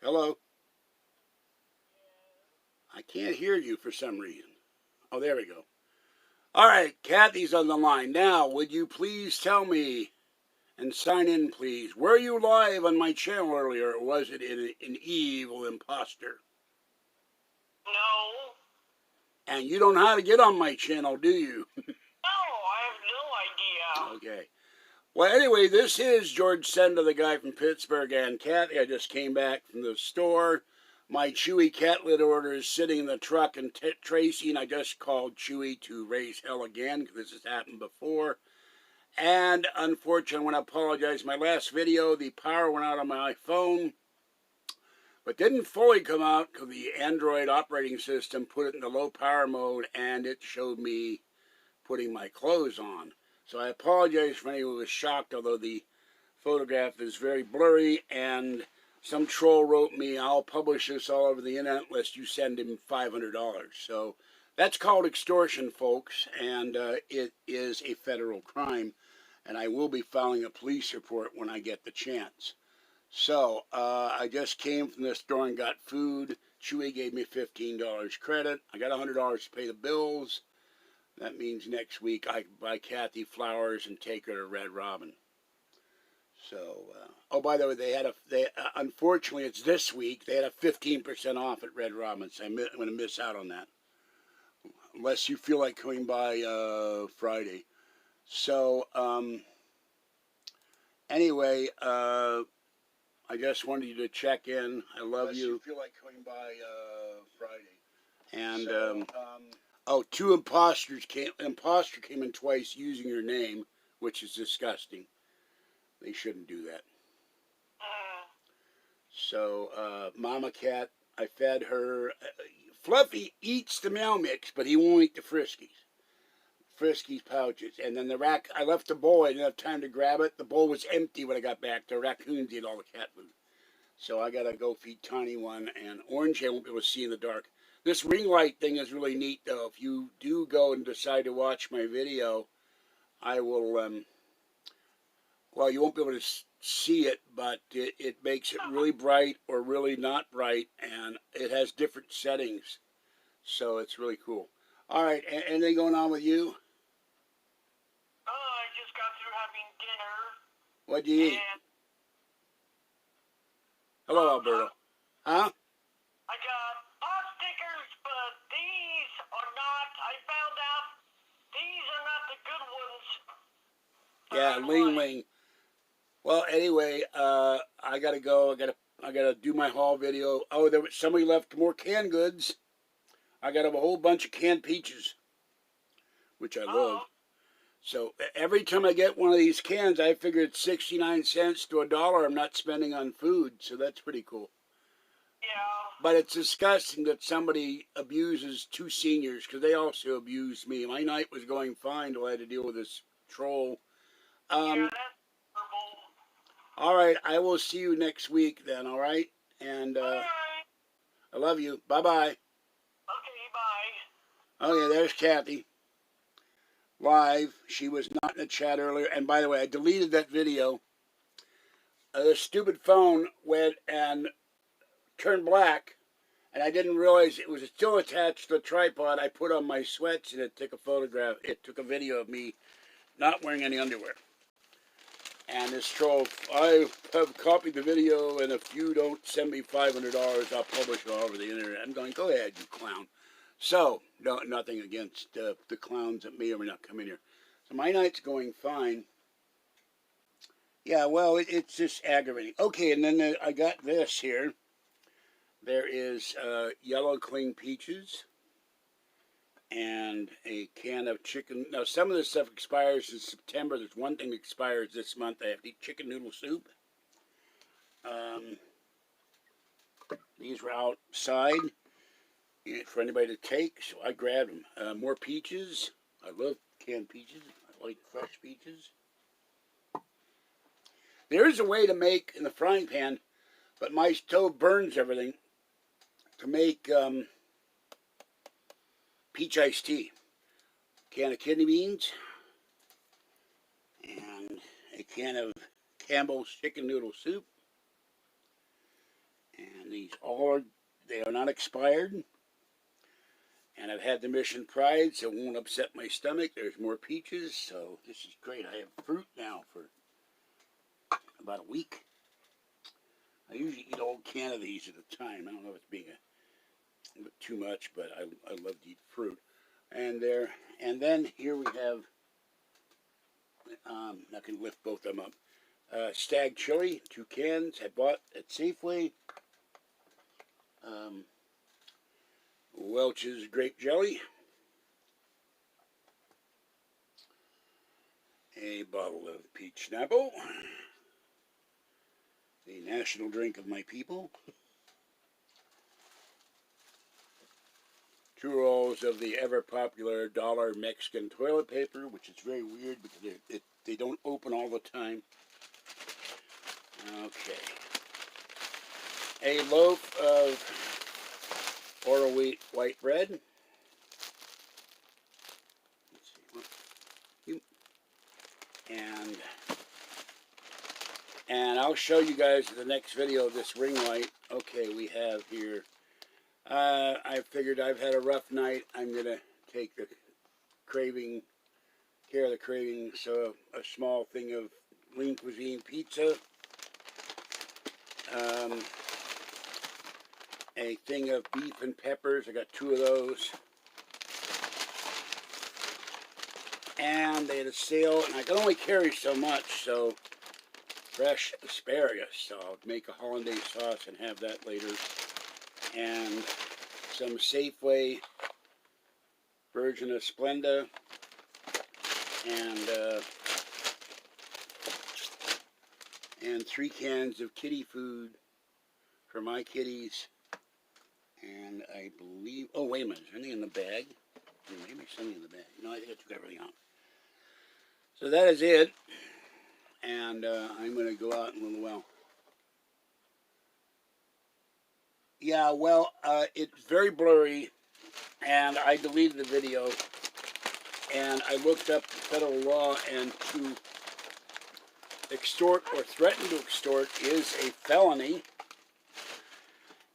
Hello? I can't hear you for some reason. Oh, there we go. All right, Kathy's on the line. Now, would you please tell me and sign in, please? Were you live on my channel earlier, or was it an evil imposter? No. And you don't know how to get on my channel, do you? No, I have no idea. Okay. Well, anyway, this is George Senda, the guy from Pittsburgh, and Kathy. I just came back from the store. My Chewy cat litter order is sitting in the truck, and Tracy and I just called Chewy to raise hell again, because this has happened before. And unfortunately, I want to apologize. My last video, the power went out on my phone, but didn't fully come out because the Android operating system put it in the low power mode, and it showed me putting my clothes on. So I apologize for anyone who was shocked, although the photograph is very blurry, and some troll wrote me, I'll publish this all over the internet unless you send him $500. So that's called extortion, folks, and it is a federal crime, and I will be filing a police report when I get the chance. So I just came from the store and got food. Chewy gave me $15 credit. I got $100 to pay the bills. That means next week I can buy Kathy flowers and take her to Red Robin. So, oh, by the way, unfortunately, it's this week. They had a 15% off at Red Robin, so I'm going to miss out on that. Unless you feel like coming by Friday. So, anyway, I just wanted you to check in. I love you. Unless you feel like coming by Friday. And, so, oh, an imposter came in twice using your name, which is disgusting. They shouldn't do that. So, Mama Cat, I fed her. Fluffy eats the meow mix, but he won't eat the Friskies pouches. And then I left the bowl. I didn't have time to grab it. The bowl was empty when I got back. The raccoons ate all the cat food. So I got to go feed Tiny one. And Orange, I won't be able to see in the dark. This ring light thing is really neat, though. If you do go and decide to watch my video, I will, well, you won't be able to see it, but it makes it really bright or really not bright, and it has different settings. So it's really cool. All right, anything going on with you? I just got through having dinner. What'd you eat? Hello, Alberto. Huh? I got pot stickers, but these are not, I found out these are not the good ones. Yeah, Ling Ling. Well, anyway, I gotta go. I gotta do my haul video. Oh, somebody left more canned goods. I got a whole bunch of canned peaches, which I love. So every time I get one of these cans, I figure it's 69 cents to $1 I'm not spending on food. So that's pretty cool. Yeah. But it's disgusting that somebody abuses two seniors, because they also abused me. My night was going fine until I had to deal with this troll. Yeah, that's horrible. All right, I will see you next week then, all right? And all right. I love you. Bye-bye. Okay, bye. Okay, there's Kathy. Live. She was not in the chat earlier. And by the way, I deleted that video. The stupid phone went and turned black, and I didn't realize it was still attached to the tripod. I put on my sweats, and it took a photograph. It took a video of me not wearing any underwear. And this troll, I have copied the video, and if you don't send me $500, I'll publish it all over the internet. I'm going, go ahead, you clown. So, no, nothing against the clowns that may or may not come in here. So my night's going fine. Yeah, well, it's just aggravating. Okay, and then I got this here. There is yellow cling peaches and a can of chicken. Now, some of this stuff expires in September. There's one thing that expires this month. I have to eat chicken noodle soup. These were outside for anybody to take, so I grabbed them. More peaches. I love canned peaches. I like fresh peaches. There is a way to make in the frying pan, but my stove burns everything, to make peach iced tea. Can of kidney beans and a can of Campbell's chicken noodle soup And these all they are not expired. And I've had the Mission Pride, so it won't upset my stomach. There's more peaches, so this is great. I have fruit now for about a week. I usually eat a whole can of these at a time. I don't know if it's being a bit too much, but I love to eat fruit. And then here we have, I can lift both of them up. Stag chili, 2 cans. I bought at Safeway. Welch's grape jelly. A bottle of peach Snapple. The national drink of my people. 2 rolls of the ever-popular $1 Mexican toilet paper, which is very weird because they don't open all the time. Okay. A loaf of Oro wheat white bread. Let's see. And I'll show you guys in the next video this ring light. Okay, we have here. I figured I've had a rough night. I'm going to take the care of the craving. So a small thing of lean cuisine pizza. A thing of beef and peppers. I got 2 of those. And they had a sale, and I can only carry so much, so fresh asparagus. So I'll make a hollandaise sauce and have that later. And some Safeway Virgin of Splenda, and 3 cans of kitty food for my kitties. And I believe, oh wait a minute, is there anything in the bag? There may be something in the bag. No, I think I took everything out. So that is it. And I'm going to go out in a little while. Yeah, well, it's very blurry, and I deleted the video, and I looked up the federal law, and to extort or threaten to extort is a felony,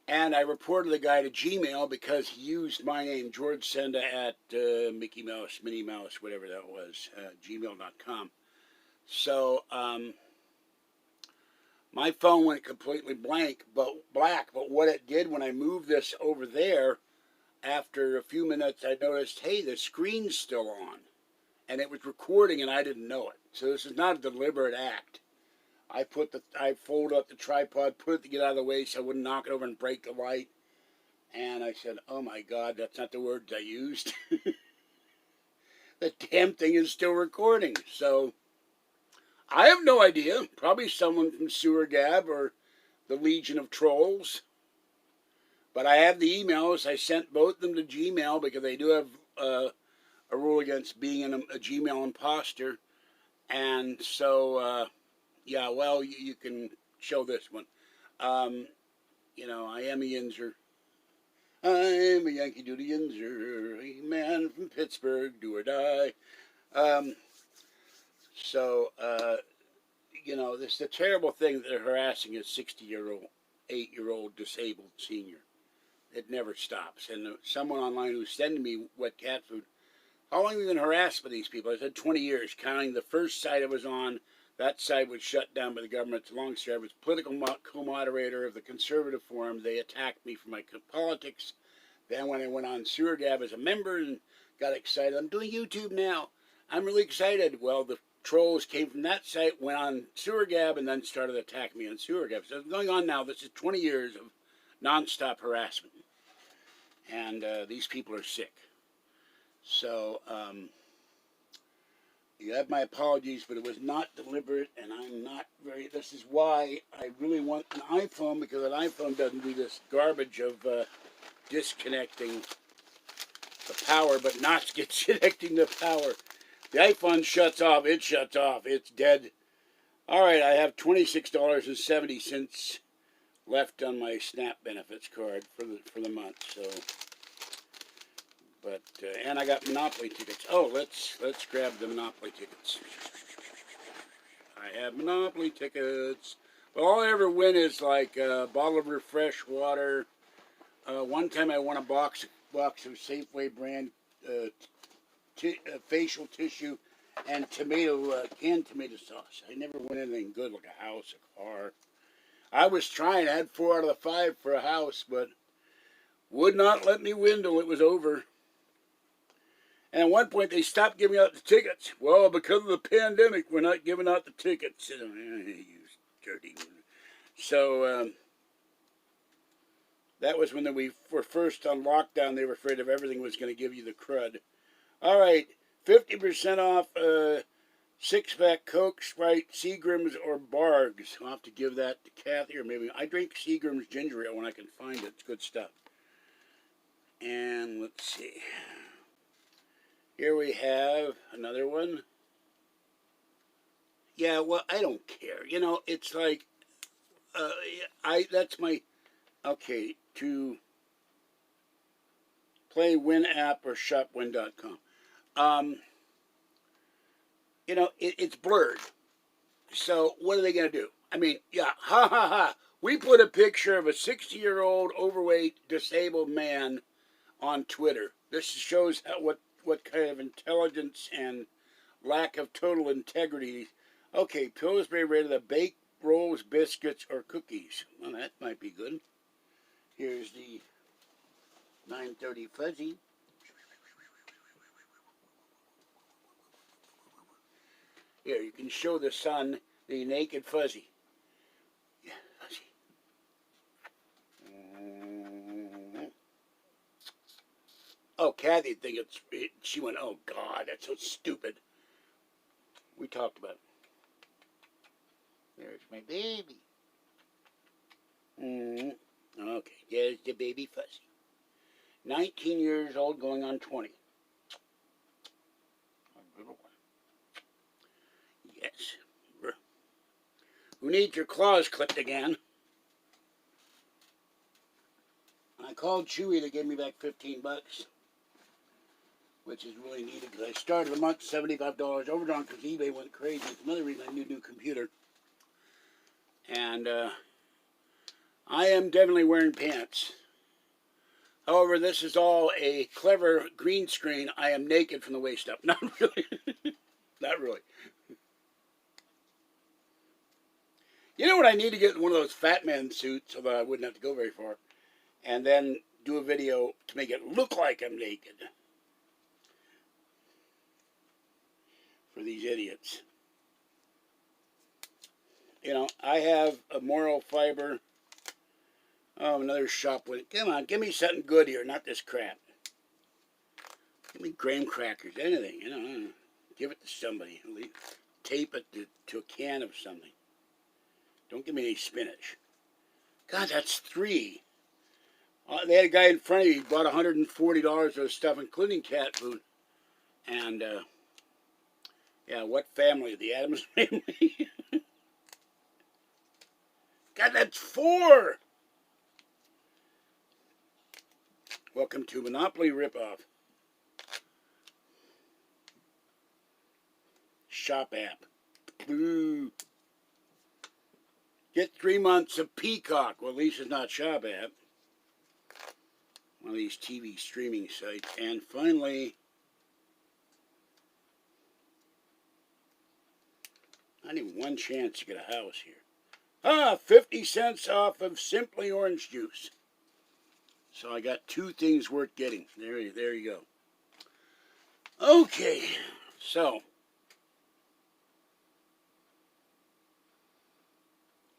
and I reported the guy to Gmail because he used my name, George Senda, at Mickey Mouse, Minnie Mouse, whatever that was, gmail.com. So, my phone went completely black, but what it did when I moved this over there, after a few minutes, I noticed, hey, the screen's still on. And it was recording, and I didn't know it. So this is not a deliberate act. I folded up the tripod, put it to get out of the way so I wouldn't knock it over and break the light. And I said, oh my God, that's not the words I used. The damn thing is still recording. So I have no idea. Probably someone from Sewer Gab or the Legion of Trolls. But I have the emails. I sent both of them to Gmail because they do have a rule against being a Gmail imposter. And so, yeah, well, you can show this one. You know, I am a Yinzer. I'm a Yankee Doodle Yinzer, a man from Pittsburgh, do or die. You know, this is the terrible thing that they're harassing a 8-year-old disabled senior. It never stops. And someone online who's sending me wet cat food, how long have you been harassed by these people? I said 20 years, counting the first site I was on. That site was shut down by the government. It's a long story. I was political co-moderator of the Conservative Forum. They attacked me for my politics. Then when I went on Sewer Gab as a member and got excited, I'm doing YouTube now. I'm really excited. Well, the trolls came from that site, went on Sewer Gab, and then started attacking me on Sewer Gab. So it's going on now. This is 20 years of nonstop harassment. And these people are sick. So, you have my apologies, but it was not deliberate, and I'm not this is why I really want an iPhone, because an iPhone doesn't do this garbage of disconnecting the power, but not disconnecting the power. The iPhone shuts off, it's dead. All right, I have $26.70 left on my SNAP benefits card for the month, so... But and I got Monopoly tickets. Oh, let's grab the Monopoly tickets. I have Monopoly tickets. Well, all I ever win is like a bottle of refresh water. One time I won a box of Safeway brand facial tissue and canned tomato sauce. I never won anything good like a house, a car. I was trying. I had 4 out of the 5 for a house, but would not let me win till it was over. And at one point, they stopped giving out the tickets. Well, because of the pandemic, we're not giving out the tickets. You dirty. So that was when we were first on lockdown. They were afraid of everything was going to give you the crud. All right, 50% off 6-pack Coke, Sprite, Seagram's, or Bargs. I'll have to give that to Kathy, or maybe I drink Seagram's ginger ale when I can find it. It's good stuff. And let's see. Here we have another one. Yeah, well, I don't care. You know, it's like, that's my, okay, to play Win app or shopwin.com. You know, it's blurred. So what are they going to do? I mean, yeah, ha ha ha. We put a picture of a 60-year-old overweight disabled man on Twitter. This shows what kind of intelligence and lack of total integrity. Okay, Pillsbury rated the baked rolls, biscuits, or cookies. Well, that might be good. Here's the 930 fuzzy. Here, you can show the sun the naked fuzzy. Yeah, fuzzy. Oh, Kathy think she went, oh God, that's so stupid. We talked about it. There's my baby. Okay, there's the baby fuzzy. 19 years old, going on 20. A little one. Yes. Who needs your claws clipped again? I called Chewy. They gave me back $15, which is really needed because I started the month $75 overdrawn because eBay went crazy. It's another reason I need a new computer. And I am definitely wearing pants. However, this is all a clever green screen. I am naked from the waist up. Not really. Not really. You know what? I need to get one of those fat man suits so that I wouldn't have to go very far. And then do a video to make it look like I'm naked. For these idiots. You know, I have a moral fiber. Oh, another shop with it. Come on, give me something good here, not this crap. Give me graham crackers, anything, you know. Give it to somebody. Tape it to a can of something. Don't give me any spinach. God, that's 3. They had a guy in front of you. He bought $140 of stuff, including cat food. And, yeah, what family? The Addams family? God, that's 4! Welcome to Monopoly Ripoff. Shop app. Boo. Get 3 months of Peacock. Well, at least it's not Shop app. One of these TV streaming sites. And finally, not even one chance to get a house here. 50 cents off of Simply Orange Juice. So I got 2 things worth getting. There you go. Okay, so.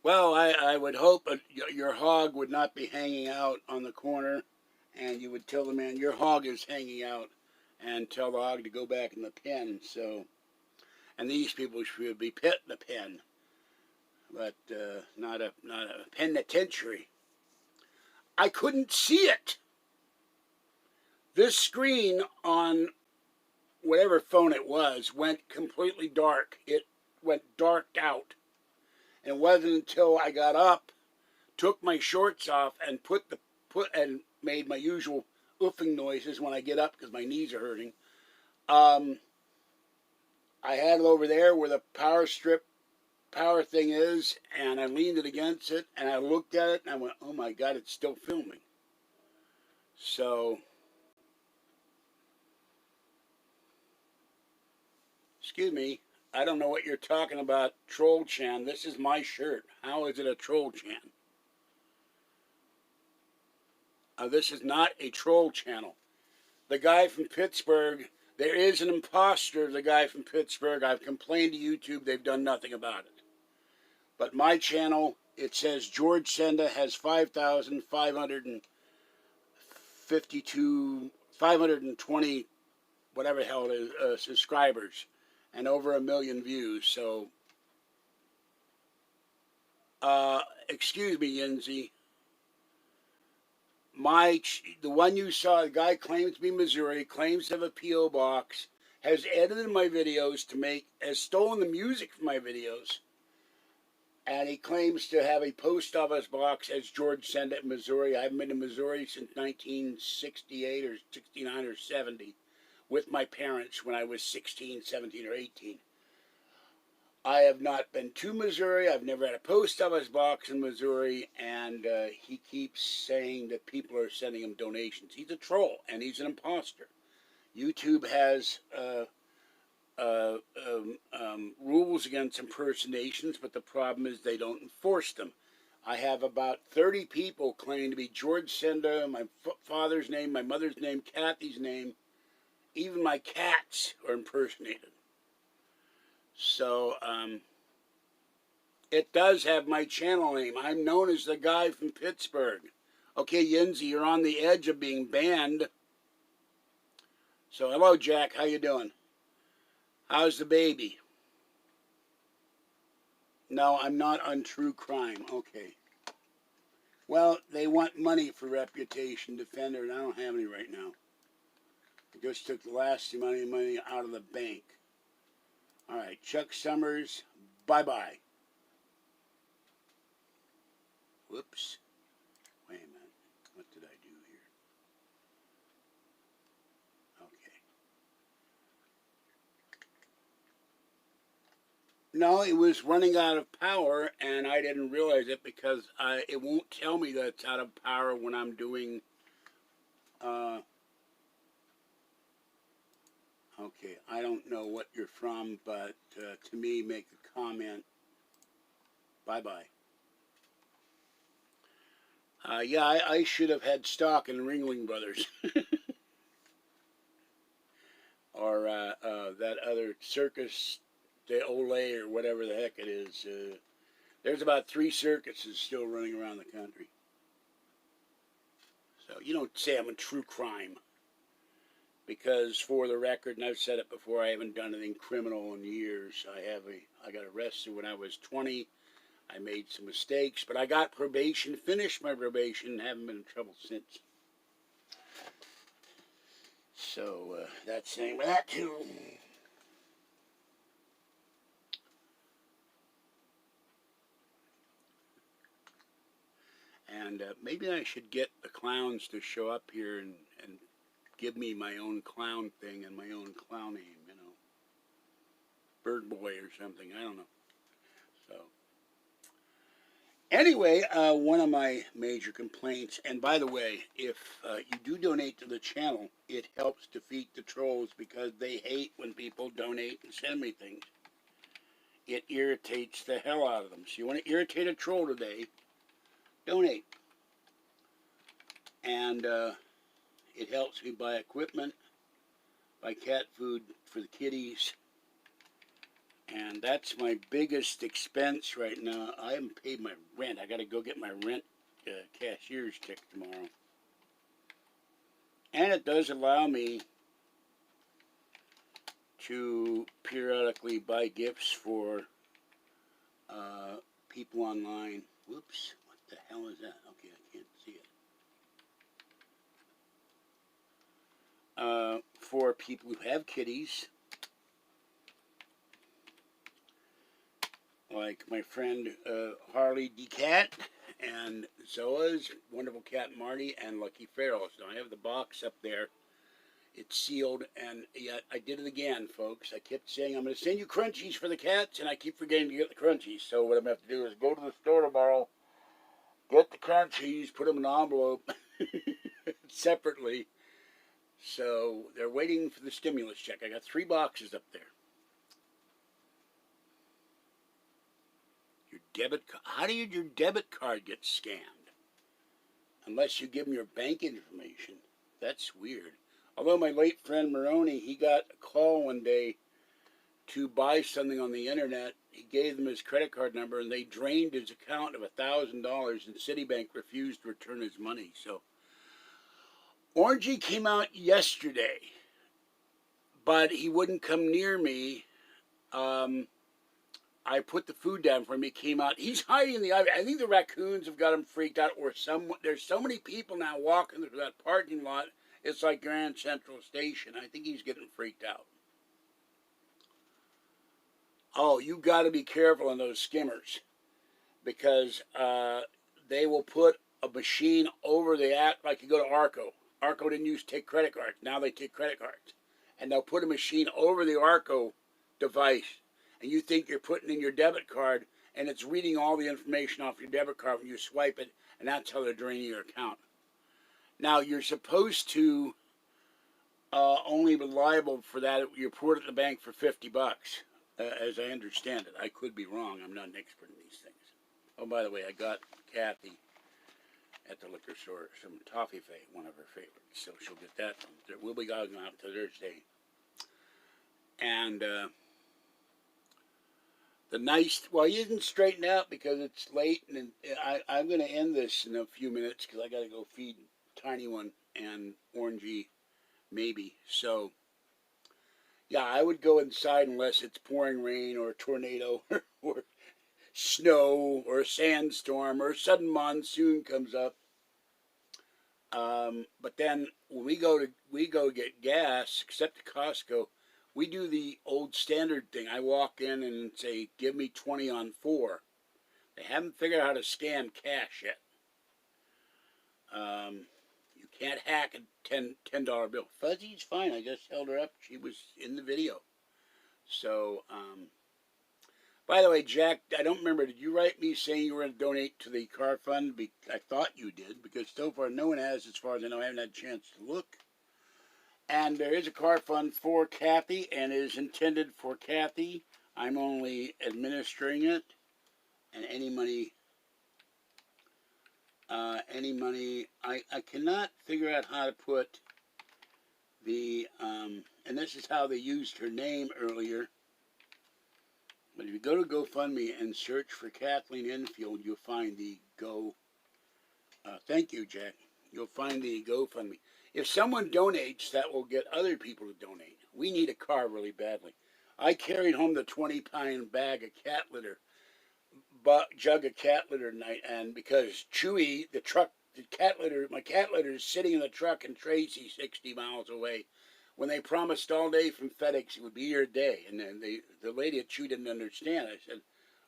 Well, I would hope your hog would not be hanging out on the corner, and you would tell the man your hog is hanging out, and tell the hog to go back in the pen. So, and these people should be put in the pen, but not a penitentiary. I couldn't see it. This screen on whatever phone it was went completely dark. It went darked out. And it wasn't until I got up, took my shorts off, and and made my usual oofing noises when I get up because my knees are hurting. I had it over there where the power strip power thing is, and I leaned it against it, and I looked at it, and I went, oh my God, it's still filming. So, excuse me, I don't know what you're talking about, Troll Chan. This is my shirt. How is it a Troll Chan? This is not a troll channel. The guy from Pittsburgh, there is an imposter, the guy from Pittsburgh. I've complained to YouTube, they've done nothing about it. But my channel, it says George Senda has 520, whatever the hell it is, subscribers, and over 1 million views. So, excuse me, Yinzi. The one you saw, the guy claims to be Missouri, claims to have a P.O. box, has edited my videos has stolen the music from my videos, and he claims to have a post office box as George Senda in Missouri. I haven't been to Missouri since 1968 or 69 or 70 with my parents when I was 16, 17, or 18. I have not been to Missouri. I've never had a post office box in Missouri, and he keeps saying that people are sending him donations. He's a troll, and he's an imposter. YouTube has rules against impersonations, but the problem is they don't enforce them. I have about 30 people claiming to be George Senda, my father's name, my mother's name, Kathy's name. Even my cats are impersonated. So, it does have my channel name. I'm known as the guy from Pittsburgh. Okay, Yinzi, you're on the edge of being banned. So, hello, Jack. How you doing? How's the baby? No, I'm not on true crime. Okay. Well, they want money for Reputation Defender, and I don't have any right now. I just took the last amount of money out of the bank. All right, Chuck Summers, bye-bye. Whoops. Wait a minute. What did I do here? Okay. No, it was running out of power, and I didn't realize it because it won't tell me that it's out of power when I'm doing... Okay, I don't know what you're from, but to me, make a comment. Bye-bye. Yeah, I should have had stock in Ringling Brothers. Or that other Circus de Olay or whatever the heck it is. There's about 3 circuses still running around the country. So you don't say I'm a true crime. Because for the record, and I've said it before, I haven't done anything criminal in years. I got arrested when I was 20. I made some mistakes, but I got probation, finished my probation, and haven't been in trouble since. So that's saying that too. And maybe I should get the clowns to show up here and give me my own clown thing and my own clown name, you know. Bird Boy or something, I don't know. So, anyway, one of my major complaints, and by the way, if you do donate to the channel, it helps defeat the trolls because they hate when people donate and send me things. It irritates the hell out of them. So you want to irritate a troll today, donate. And it helps me buy equipment, buy cat food for the kitties. And that's my biggest expense right now. I haven't paid my rent. I got to go get my rent cashier's check tomorrow. And it does allow me to periodically buy gifts for people online. Whoops, what the hell is that? Okay, I can't see it. For people who have kitties, like my friend Harley D. Cat, and Zoa's wonderful cat Marty, and Lucky Farrell. So I have the box up there. It's sealed, and yet I did it again, folks. I kept saying I'm going to send you crunchies for the cats, and I keep forgetting to get the crunchies. So what I'm going to have to do is go to the store tomorrow, get the crunchies, put them in an envelope separately. So they're waiting for the stimulus check. I got 3 boxes up there. Your debit card. How do your debit card get scanned? Unless you give them your bank information. That's weird. Although my late friend Maroney, he got a call one day to buy something on the internet. He gave them his credit card number, and they drained his account of $1,000, and Citibank refused to return his money. So Orangey came out yesterday, but he wouldn't come near me. I put the food down for him. He came out. He's hiding in the ivy. I think the raccoons have got him freaked out, or there's so many people now walking through that parking lot. It's like Grand Central Station. I think he's getting freaked out. Oh, you got to be careful on those skimmers, because they will put a machine over the app. Like you go to Arco. Arco didn't used to take credit cards. Now they take credit cards. And they'll put a machine over the Arco device, and you think you're putting in your debit card, and it's reading all the information off your debit card when you swipe it, and that's how they're draining your account. Now, you're supposed to only be liable for that. You report it to the bank for $50, as I understand it. I could be wrong. I'm not an expert in these things. Oh, by the way, I got Kathy at the liquor store some toffee, one of her favorites, so she'll get that. We'll be going out to Thursday. And he isn't straightened out because it's late, and I'm going to end this in a few minutes because I got to go feed Tiny One and Orangey, maybe. So, yeah, I would go inside unless it's pouring rain or a tornado or snow or a sandstorm or a sudden monsoon comes up. But then when we go get gas, except at Costco, we do the old standard thing. I walk in and say, give me 20 on 4. They haven't figured out how to scan cash yet. You can't hack a $10 bill. Fuzzy's fine. I just held her up. She was in the video. So, by the way, Jack, I don't remember, did you write me saying you were going to donate to the car fund? I thought you did, because so far no one has, as far as I know. I haven't had a chance to look. And there is a car fund for Kathy, and it is intended for Kathy. I'm only administering it, and any money, I cannot figure out how to put the, and this is how they used her name earlier. But if you go to GoFundMe and search for Kathleen Enfield, you'll find the thank you, Jack. You'll find the GoFundMe. If someone donates, that will get other people to donate. We need a car really badly. I carried home the 20-pound bag of cat litter, jug of cat litter tonight, and because Chewy, my cat litter is sitting in the truck in Tracy, 60 miles away. When they promised all day from FedEx it would be here today, and then the lady at Chewy didn't understand. I said,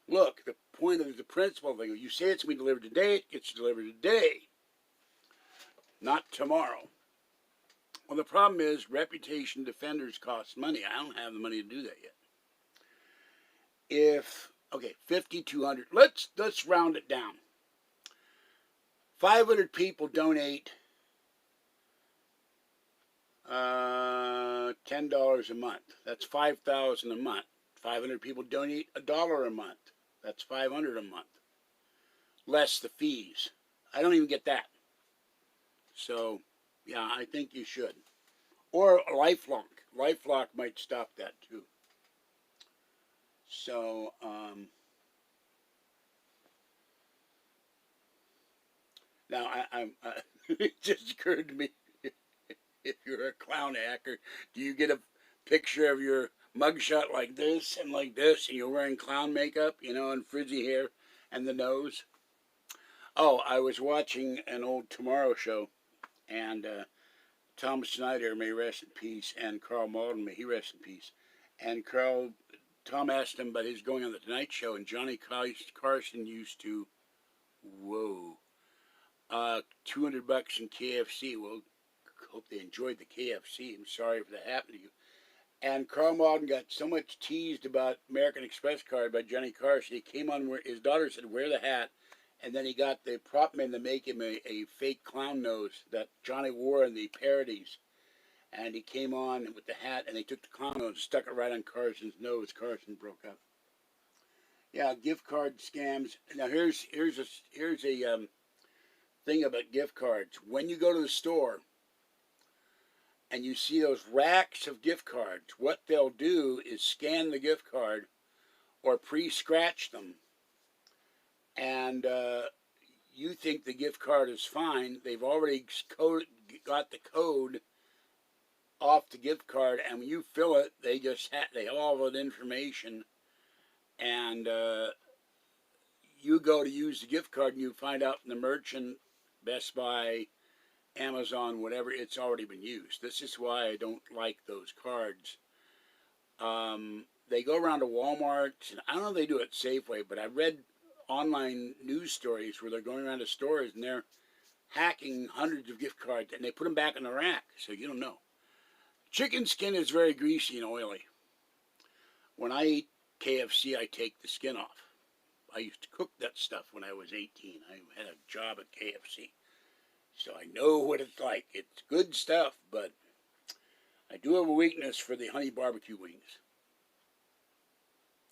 look, the point of the principle thing, you say it's going to be delivered today, it gets delivered today, not tomorrow. Well, the problem is reputation defenders cost money. I don't have the money to do that yet. 5,200. Let's round it down. 500 people donate $10 a month. That's $5,000 a month. 500 people donate $1 a month. That's $500 a month. Less the fees. I don't even get that. So, yeah, I think you should. Or LifeLock. LifeLock might stop that too. So, now it just occurred to me, if you're a clown hacker, do you get a picture of your mugshot like this, and you're wearing clown makeup, and frizzy hair, and the nose? Oh, I was watching an old Tomorrow Show, and Tom Snyder, may rest in peace, and Carl Malden, may he rest in peace. And Tom asked him about his going on the Tonight Show, and Johnny Carson used to, $200 in KFC. Well, hope they enjoyed the KFC. I'm sorry if that happened to you. And Carl Malden got so much teased about American Express card by Johnny Carson. He came on where his daughter said, wear the hat. And then he got the prop man to make him a fake clown nose that Johnny wore in the parodies. And he came on with the hat, and they took the clown nose and stuck it right on Carson's nose. Carson broke up. Yeah, gift card scams. Now here's a thing about gift cards. When you go to the store and you see those racks of gift cards, what they'll do is scan the gift card or pre-scratch them, and you think the gift card is fine. They've already got the code off the gift card, and when you fill it, they have all that information, and you go to use the gift card, and you find out from the merchant, Best Buy, Amazon, whatever, it's already been used. This is why I don't like those cards. They go around to Walmart, and I don't know if they do it Safeway, but I read online news stories where they're going around to stores and they're hacking hundreds of gift cards, and they put them back in the rack, so you don't know. Chicken skin is very greasy and oily. When I eat KFC, I take the skin off. I used to cook that stuff when I was 18. I had a job at KFC. So I know what it's like. It's good stuff, but I do have a weakness for the honey barbecue wings.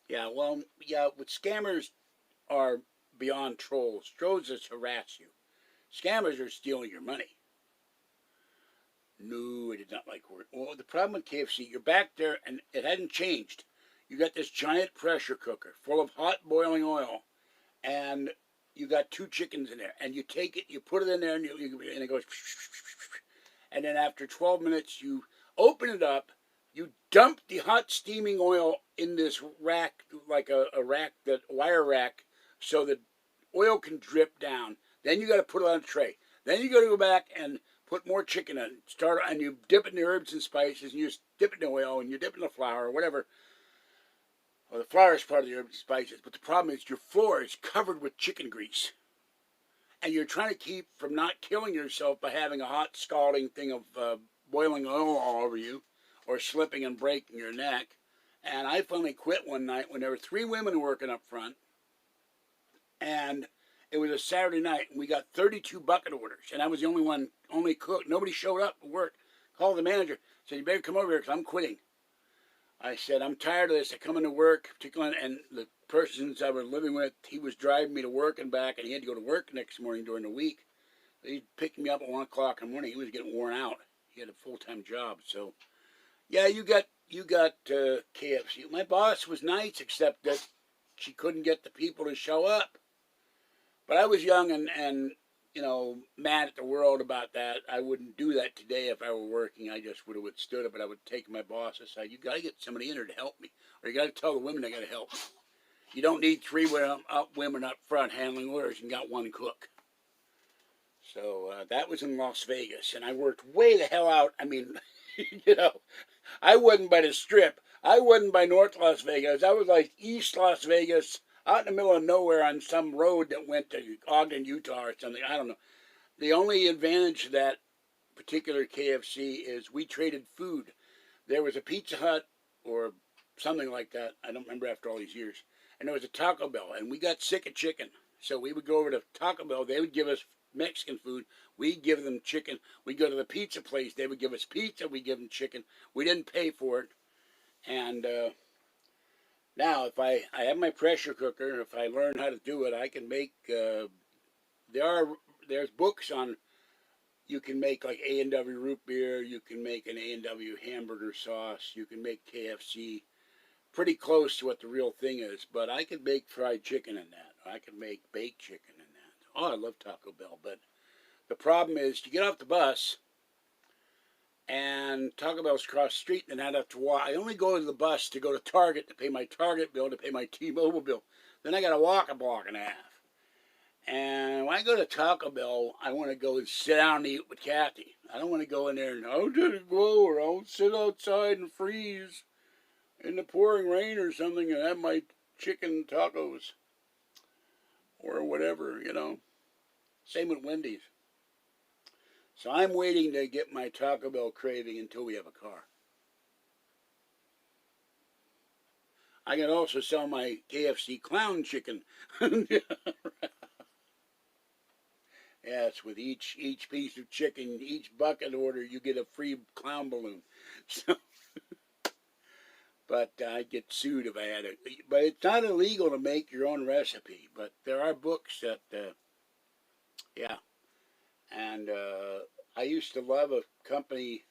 Yeah, well, yeah, what scammers are beyond trolls. Trolls just harass you. Scammers are stealing your money. No, I did not like work. Well, the problem with KFC, you're back there and it hadn't changed. You got this giant pressure cooker full of hot boiling oil, and you got 2 chickens in there, and you take it, you put it in there, and it goes, and then after 12 minutes, you open it up, you dump the hot steaming oil in this rack, like a wire rack, so that oil can drip down. Then you got to put it on a tray. Then you got to go back and put more chicken in, and you dip it in the herbs and spices, and you just dip it in the oil, and you dip it in the flour, or whatever. Well, the flour is part of the herbs and spices, but the problem is your floor is covered with chicken grease. And you're trying to keep from not killing yourself by having a hot scalding thing of boiling oil all over you, or slipping and breaking your neck. And I finally quit one night when there were 3 women working up front, and it was a Saturday night, and we got 32 bucket orders, and I was the only cook. Nobody showed up to work. Called the manager, said, you better come over here because I'm quitting. I said, I'm tired of this. I come into work, particularly, and the persons I was living with, he was driving me to work and back, and he had to go to work next morning during the week. He picked me up at 1 o'clock in the morning. He was getting worn out. He had a full-time job. So, yeah, you got KFC. My boss was nice, except that she couldn't get the people to show up. But I was young and mad at the world about that. I wouldn't do that today if I were working. I just would have withstood it, but I would take my boss aside. You got to get somebody in there to help me, or you got to tell the women they got to help. You don't need 3 women up front handling orders and got 1 cook. So that was in Las Vegas, and I worked way the hell out. I mean, I wasn't by the Strip. I wasn't by North Las Vegas. I was like East Las Vegas, out in the middle of nowhere on some road that went to Ogden, Utah or something. I don't know. The only advantage to that particular KFC is we traded food. There was a Pizza Hut or something like that. I don't remember after all these years. And there was a Taco Bell, and we got sick of chicken. So we would go over to Taco Bell. They would give us Mexican food. We'd give them chicken. We'd go to the pizza place. They would give us pizza. We'd give them chicken. We didn't pay for it. And now, if I have my pressure cooker, if I learn how to do it, I can make, there's books on, you can make like A&W root beer, you can make an A&W hamburger sauce, you can make KFC, pretty close to what the real thing is, but I could make fried chicken in that. I could make baked chicken in that. Oh, I love Taco Bell, but the problem is you get off the bus, and Taco Bell's across the street, and I'd have to walk. I only go to the bus to go to Target to pay my Target bill, to pay my T-Mobile bill. Then I got to walk a block and a half. And when I go to Taco Bell, I want to go and sit down and eat with Kathy. I don't want to go in there and, I'll just go, or I'll sit outside and freeze in the pouring rain or something and have my chicken tacos. Or whatever, Same with Wendy's. So I'm waiting to get my Taco Bell craving until we have a car. I can also sell my KFC clown chicken. Yes, with each piece of chicken, each bucket order, you get a free clown balloon. So, but I'd get sued if I had it. But it's not illegal to make your own recipe. But there are books that, yeah. And I used to love a company.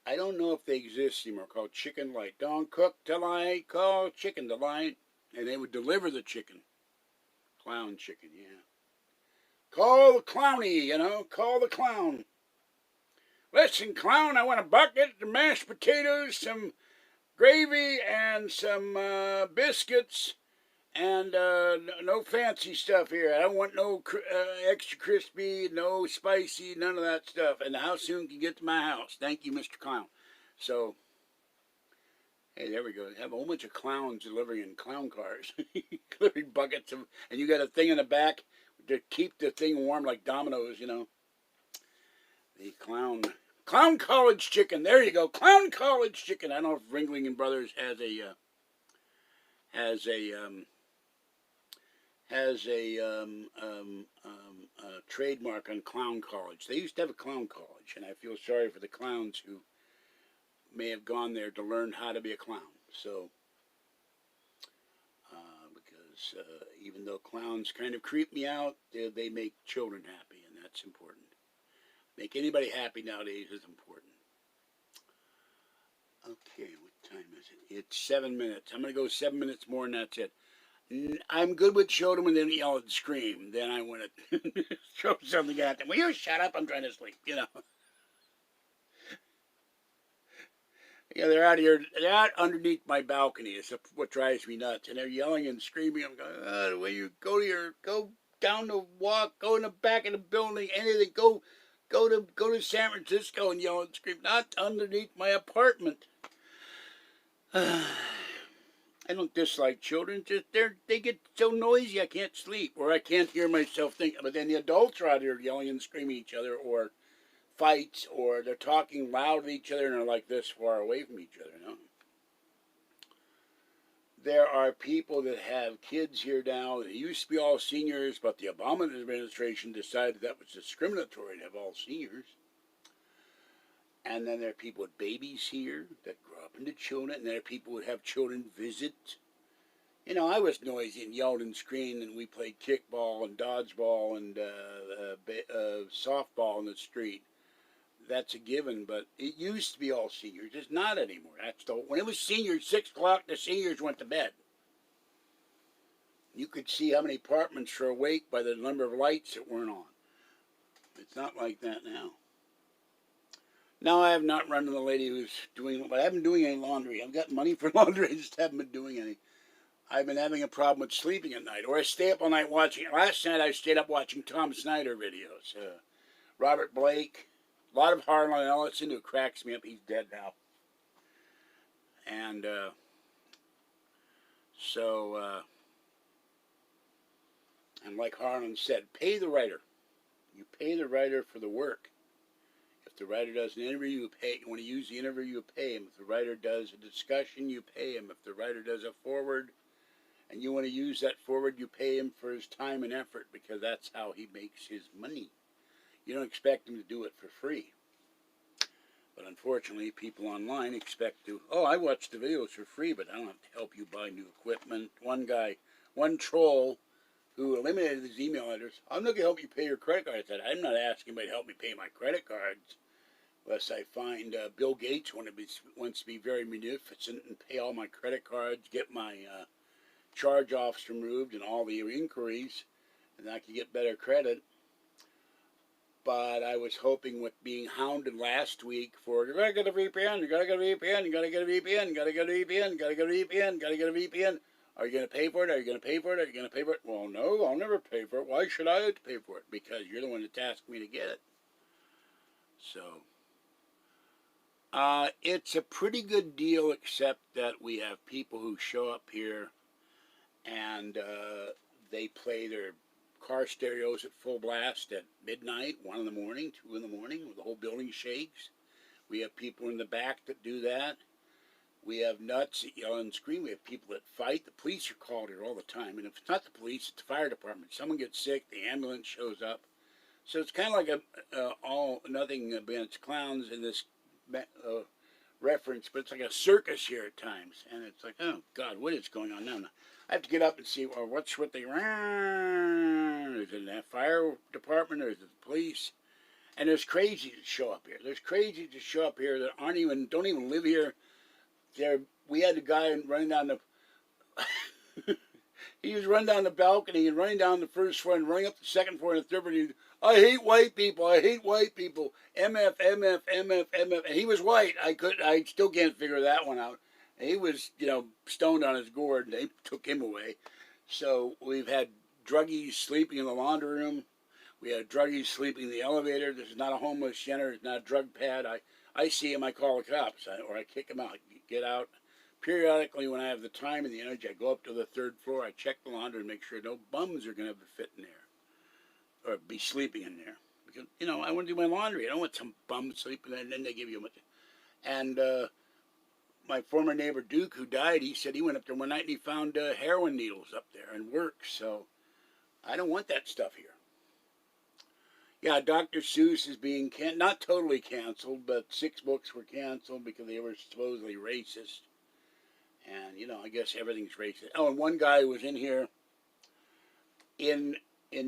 I don't know if they exist anymore. Called Chicken Light. Don't cook till I call Chicken Delight, and they would deliver the chicken. Clown chicken, yeah. Call the clowny, call the clown. Listen, clown, I want a bucket of mashed potatoes, some gravy, and some biscuits, and no fancy stuff here. I don't want no extra crispy, no spicy, none of that stuff. And how soon can you get to my house? Thank you, Mr. Clown. So, hey, there we go. They have a whole bunch of clowns delivering in clown cars. Delivering buckets of, and you got a thing in the back to keep the thing warm like Domino's, The clown college chicken. There you go. Clown college chicken. I don't know if Ringling and Brothers has a trademark on clown college. They used to have a clown college, and I feel sorry for the clowns who may have gone there to learn how to be a clown. So, because even though clowns kind of creep me out, they make children happy, and that's important. Make anybody happy nowadays is important. Okay, what time is it? It's 7 minutes. I'm going to go 7 minutes more, and that's it. I'm good with showing them and then yell and scream. Then I want to throw something at them. Will you shut up? I'm trying to sleep, Yeah, they're out here. They're out underneath my balcony. It's what drives me nuts. And they're yelling and screaming. I'm going, will you go down the walk, go in the back of the building, anything. Go to San Francisco and yell and scream. Not underneath my apartment. I don't dislike children. Just they get so noisy I can't sleep, or I can't hear myself think. But then the adults are out here yelling and screaming at each other, or fights, or they're talking loud at each other and are like this far away from each other. There are people that have kids here now. It used to be all seniors, but the Obama administration decided that was discriminatory to have all seniors. And then there are people with babies here that grow up into children, and there are people who have children visit. I was noisy and yelled and screamed, and we played kickball and dodgeball and softball in the street. That's a given, but it used to be all seniors. It's not anymore. When it was seniors, 6 o'clock, the seniors went to bed. You could see how many apartments were awake by the number of lights that weren't on. It's not like that now. Now I have not run to the lady who's doing, but I haven't been doing any laundry. I've got money for laundry, I just haven't been doing any. I've been having a problem with sleeping at night, or I stay up all night watching. Last night I stayed up watching Tom Snyder videos. Robert Blake, a lot of Harlan Ellison, who cracks me up. He's dead now. And and like Harlan said, pay the writer. You pay the writer for the work. If the writer does an interview, you pay. You want to use the interview, you pay him. If the writer does a discussion, you pay him. If the writer does a forward, and you want to use that forward, you pay him for his time and effort, because that's how he makes his money. You don't expect him to do it for free. But unfortunately, people online expect to, I watch the videos for free, but I don't have to help you buy new equipment. One troll who eliminated his email address, I'm not going to help you pay your credit card. I said, I'm not asking anybody to help me pay my credit cards, unless I find Bill Gates wants to be very munificent and pay all my credit cards, get my charge-offs removed and all the inquiries, and I can get better credit. But I was hoping, with being hounded last week for, you gotta get a VPN, you gotta get a VPN, you gotta get a VPN, you gotta get a VPN, you gotta get a VPN, you gotta get a VPN. Are you going to pay for it? Are you going to pay for it? Are you going to pay for it? Well, no, I'll never pay for it. Why should I have to pay for it? Because you're the one that tasked me to get it. So, it's a pretty good deal, except that we have people who show up here and they play their car stereos at full blast at midnight, 1 in the morning, 2 in the morning, the whole building shakes. We have people in the back that do that. We have nuts that yell and scream. We have people that fight. The police are called here all the time. And if it's not the police, it's the fire department. Someone gets sick, the ambulance shows up. So it's kind of like a all nothing against clowns in this reference, but it's like a circus here at times. And it's like, oh, God, what is going on now? I have to get up and see, well, what's what they... Is it that fire department or is it the police? And there's crazies that show up here. There's crazies that show up here that don't even live here. We had a guy running down the... he was running down the balcony and running down the first floor and running up the second floor and the third floor. And I hate white people. I hate white people. MF, MF, MF, MF. And he was white. I still can't figure that one out. And he was, stoned on his gourd, and they took him away. So we've had druggies sleeping in the laundry room. We had druggies sleeping in the elevator. This is not a homeless shelter. It's not a drug pad. I see him, I call the cops, or I kick him out. Get out. Periodically, when I have the time and the energy, I go up to the third floor. I check the laundry and make sure no bums are going to have a fit in there or be sleeping in there. Because, I want to do my laundry. I don't want some bum sleeping there, and then they give you a... And my former neighbor, Duke, who died, he said he went up there one night and he found heroin needles up there and work. So I don't want that stuff here. Yeah, Dr. Seuss is being not totally canceled, but 6 books were canceled because they were supposedly racist. And, I guess everything's racist. Oh, and one guy was in here in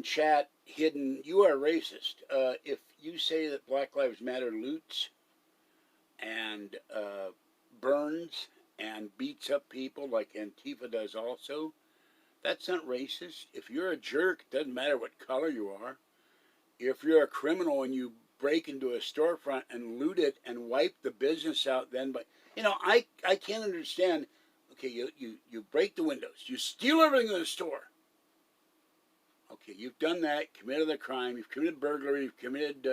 chat hidden, you are racist. If you say that Black Lives Matter loots and burns and beats up people like Antifa does also, that's not racist. If you're a jerk, it doesn't matter what color you are. If you're a criminal and you break into a storefront and loot it and wipe the business out then, but, I can't understand. Okay, you break the windows. You steal everything in the store. Okay, you've done that, committed the crime, you've committed burglary, you've committed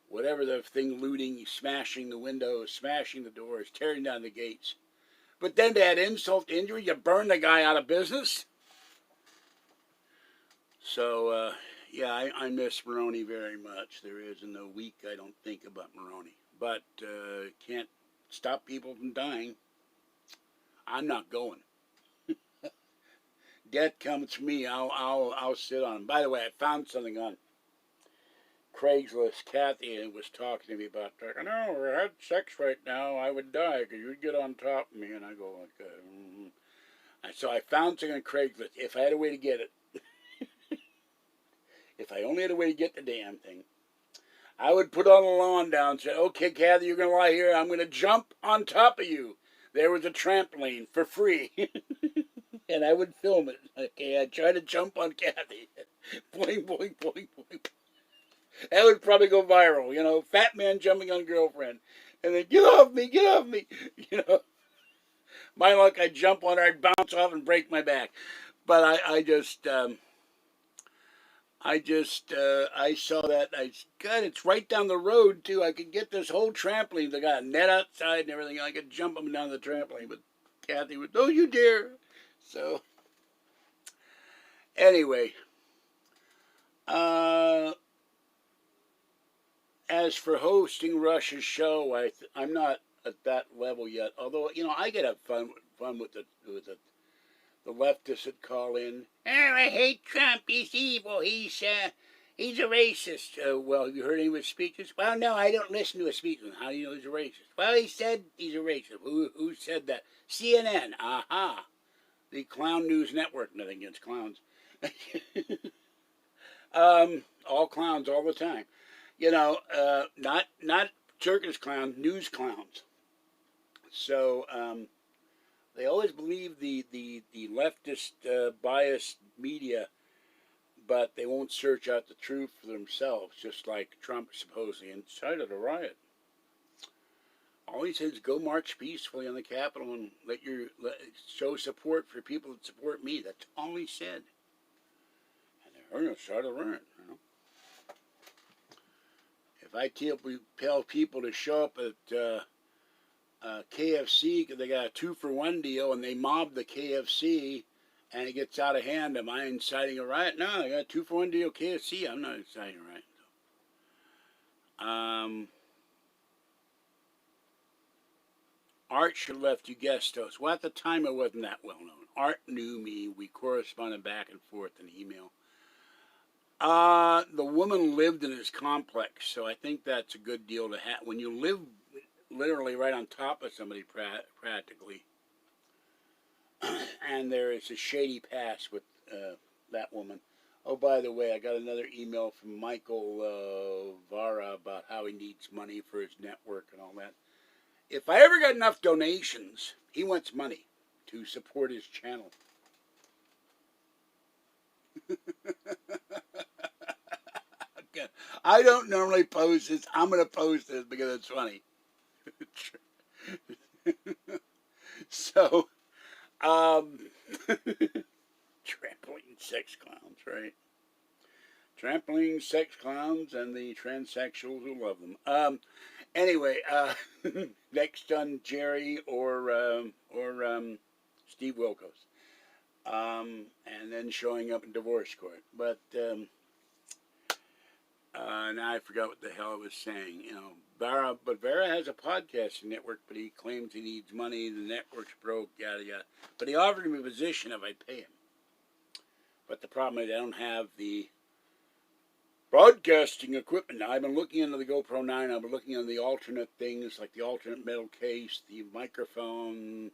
whatever the thing, looting, smashing the windows, smashing the doors, tearing down the gates. But then to add insult to injury, you burn the guy out of business. So, yeah, I miss Maroney very much. There isn't a week I don't think about Maroney. But can't stop people from dying. I'm not going. Death comes to me, I'll sit on him. By the way, I found something on Craigslist. Kathy was talking to me about that. I know, if I had sex right now, I would die because you'd get on top of me. And I go like that. And so I found something on Craigslist. If I had a way to get it, if I only had a way to get the damn thing, I would put on the lawn down and say, okay, Kathy, you're going to lie here. I'm going to jump on top of you. There was a trampoline for free. And I would film it. Okay, I'd try to jump on Kathy. Boing, boing, boing, boing. That would probably go viral, fat man jumping on girlfriend. And then, get off me, get off me. My luck, I'd jump on her, I'd bounce off and break my back. But I saw that. God, it's right down the road, too. I could get this whole trampoline. They got a net outside and everything. I could jump them down the trampoline. But Kathy would, oh, you dare. So, anyway. As for hosting Rush's show, I'm not at that level yet. Although, I get fun with the leftists that call in. Oh, I hate Trump. He's evil. He's a racist. Well, you heard any of his speeches? Well, no, I don't listen to his speeches. How do you know he's a racist? Well, he said he's a racist. Who said that? CNN. Aha. The Clown News Network. Nothing against clowns. All clowns all the time. Not circus clowns, news clowns. So, they always believe the leftist biased media, but they won't search out the truth for themselves, just like Trump supposedly incited a riot. All he says is go march peacefully on the Capitol and show support for people that support me. That's all he said. And they're going to start a riot, If I tell people to show up at KFC because they got a 2-for-1 deal and they mob the KFC and it gets out of hand. Am I inciting a riot? No, I got a 2-for-1 deal KFC. I'm not inciting a riot. Art should have left you guest host. Well, at the time, it wasn't that well known. Art knew me. We corresponded back and forth in email. The woman lived in his complex, so I think that's a good deal to have. When you live literally right on top of somebody, practically, and there is a shady past with that woman. Oh, by the way, I got another email from Michael Vara about how he needs money for his network and all that. If I ever got enough donations, he wants money to support his channel. I don't normally post this. I'm going to post this because it's funny. So, trampoline sex clowns, right? Trampoline sex clowns and the transsexuals who love them. Anyway, next on Jerry or Steve Wilkos. And then showing up in divorce court. But now I forgot what the hell I was saying. You know, Vera has a podcasting network, but he claims he needs money. The network's broke, yada yada. But he offered me a position if I'd pay him. But the problem is I don't have the broadcasting equipment. Now, I've been looking into the GoPro 9. I've been looking into the alternate things, like the alternate metal case, the microphone,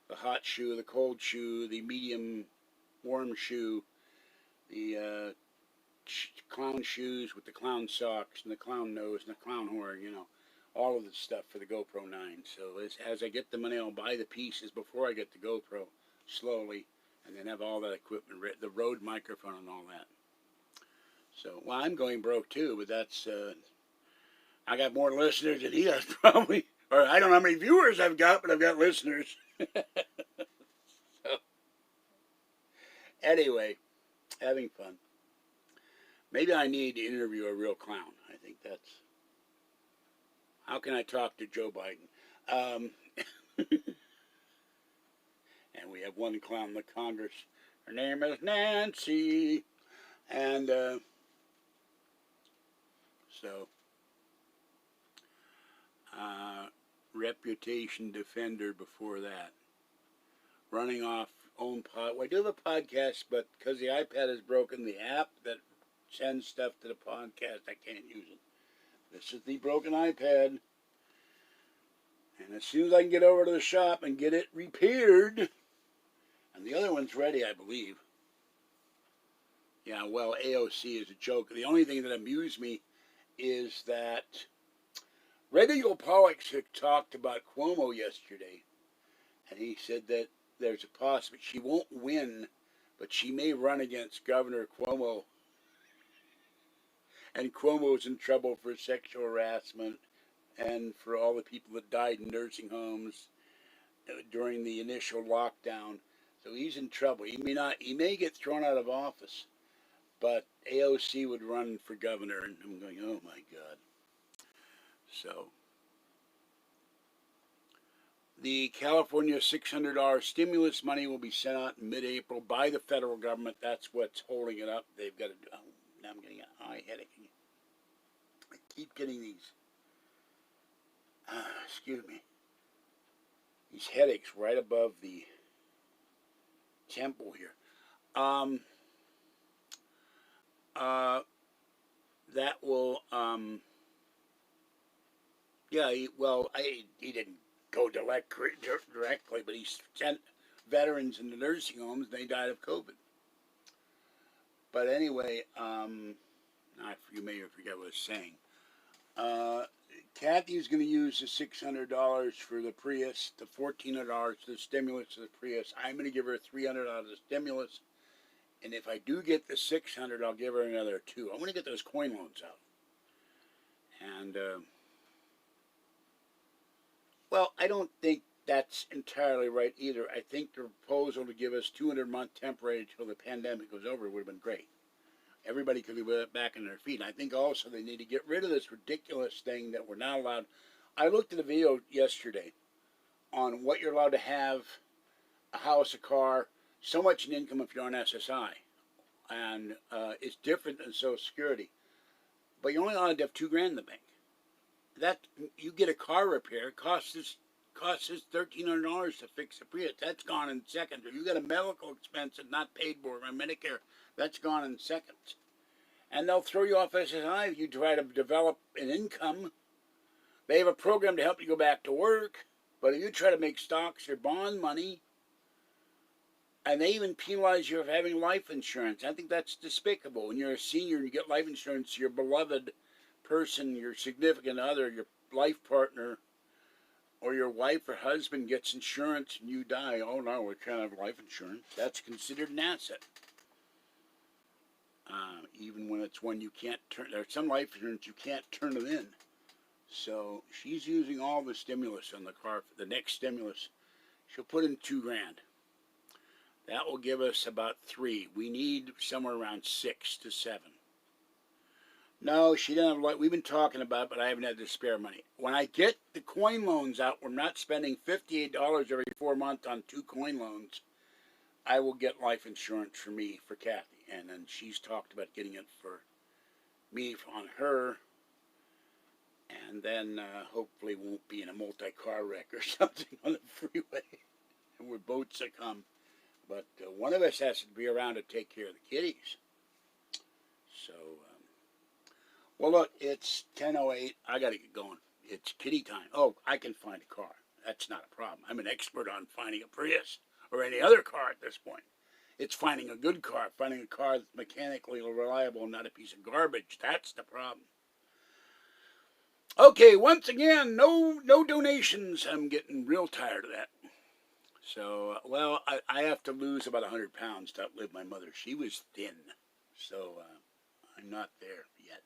the hot shoe, the cold shoe, the medium warm shoe, the clown shoes with the clown socks and the clown nose and the clown horn, you know, all of the stuff for the GoPro 9. So as I get the money, I'll buy the pieces before I get the GoPro slowly, and then have all that equipment, the Rode microphone and all that. So, well, I'm going broke too, but that's, I got more listeners than he does probably. Or I don't know how many viewers I've got, but I've got listeners. So, anyway, having fun. Maybe I need to interview a real clown. I think that's... How can I talk to Joe Biden? And we have one clown in the Congress. Her name is Nancy. And so, reputation defender before that. Running off own pod. Well, I do have a podcast, but because the iPad is broken, the app that sends stuff to the podcast, I can't use it. This is the broken iPad. And as soon as I can get over to the shop and get it repaired, and the other one's ready, I believe. Yeah, well, AOC is a joke. The only thing that amused me is that Radio Politics talked about Cuomo yesterday, and he said that there's a possibility she won't win, but she may run against Governor Cuomo, and Cuomo's in trouble for sexual harassment and for all the people that died in nursing homes during the initial lockdown. So he's in trouble. He may get thrown out of office, but AOC would run for governor, and I'm going, oh my God. So, the California $600 stimulus money will be sent out in mid-April by the federal government. That's what's holding it up. They've got to do. Oh, now I'm getting an eye headache. I keep getting these. Excuse me. These headaches right above the temple here. That will. Yeah. He didn't go directly, but he sent veterans into nursing homes, and they died of COVID. But anyway, you may forget what I was saying. Kathy's going to use the $600 for the Prius, the $1,400 for the stimulus of the Prius. I'm going to give her $300 of the stimulus, and if I do get the $600, I'll give her another $200. I'm going to get those coin loans out. And well, I don't think that's entirely right either. I think the proposal to give us 200-month temporary until the pandemic was over would have been great. Everybody could be back on their feet. I think also they need to get rid of this ridiculous thing that we're not allowed. I looked at a video yesterday on what you're allowed to have, a house, a car, so much in income if you're on SSI. And it's different than Social Security. But you're only allowed to have $2,000 in the bank. That you get a car repair, costs us $1,300 to fix a Prius. That's gone in seconds. Or you got a medical expense that's not paid for by Medicare. That's gone in seconds. And they'll throw you off SSI if you try to develop an income. They have a program to help you go back to work. But if you try to make stocks or bond money, and they even penalize you for having life insurance. I think that's despicable. When you're a senior and you get life insurance, your beloved person, your significant other, your life partner, or your wife or husband gets insurance and you die. Oh no, we can't have life insurance. That's considered an asset. Even when it's one you can't turn. There's some life insurance you can't turn it in. So she's using all the stimulus on the car for the next stimulus. She'll put in $2,000. That will give us about 3. We need somewhere around 6 to 7. No, she doesn't have. We've been talking about it, but I haven't had the spare money. When I get the coin loans out, we're not spending $58 every 4 months on 2 coin loans. I will get life insurance for me, for Kathy, and then she's talked about getting it for me on her. And then hopefully won't be in a multi-car wreck or something on the freeway, and we're both succumb. But one of us has to be around to take care of the kitties. So, well, look, it's 10:08. I got to get going. It's kitty time. Oh, I can find a car. That's not a problem. I'm an expert on finding a Prius or any other car at this point. It's finding a good car, finding a car that's mechanically reliable and not a piece of garbage. That's the problem. Okay, once again, no donations. I'm getting real tired of that. So, well, I have to lose about 100 pounds to outlive my mother. She was thin, so I'm not there yet,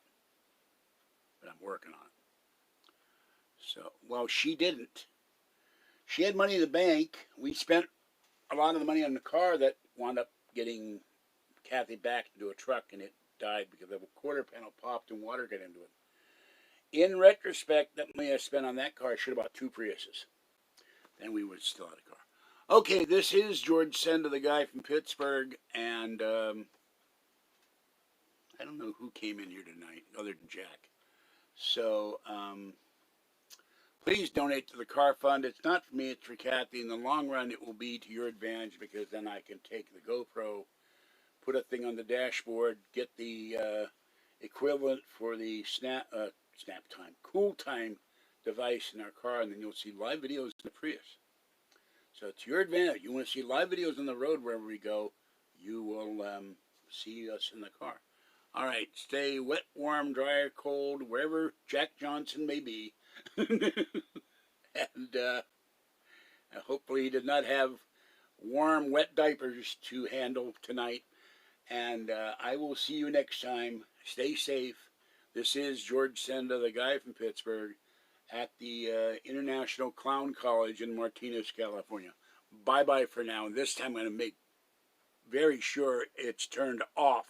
but I'm working on it. So, well, she didn't. She had money in the bank. We spent a lot of the money on the car that wound up getting Kathy back into a truck, and it died because the quarter panel popped and water got into it. In retrospect, that money I spent on that car, I should have bought 2 Priuses. Then we would still have a car. Okay, this is George Senda, the guy from Pittsburgh, and I don't know who came in here tonight other than Jack. So please donate to the car fund. It's not for me, it's for Kathy. In the long run, it will be to your advantage because then I can take the GoPro, put a thing on the dashboard, get the equivalent for the Cool Time device in our car, and then you'll see live videos in the Prius. So it's your advantage. You want to see live videos on the road wherever we go, you will see us in the car. All right, stay wet, warm, dry, or cold, wherever Jack Johnson may be. And hopefully he did not have warm, wet diapers to handle tonight. And I will see you next time. Stay safe. This is George Senda, the guy from Pittsburgh, at the International Clown College in Martinez, California. Bye-bye for now. And this time I'm going to make very sure it's turned off.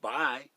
Bye.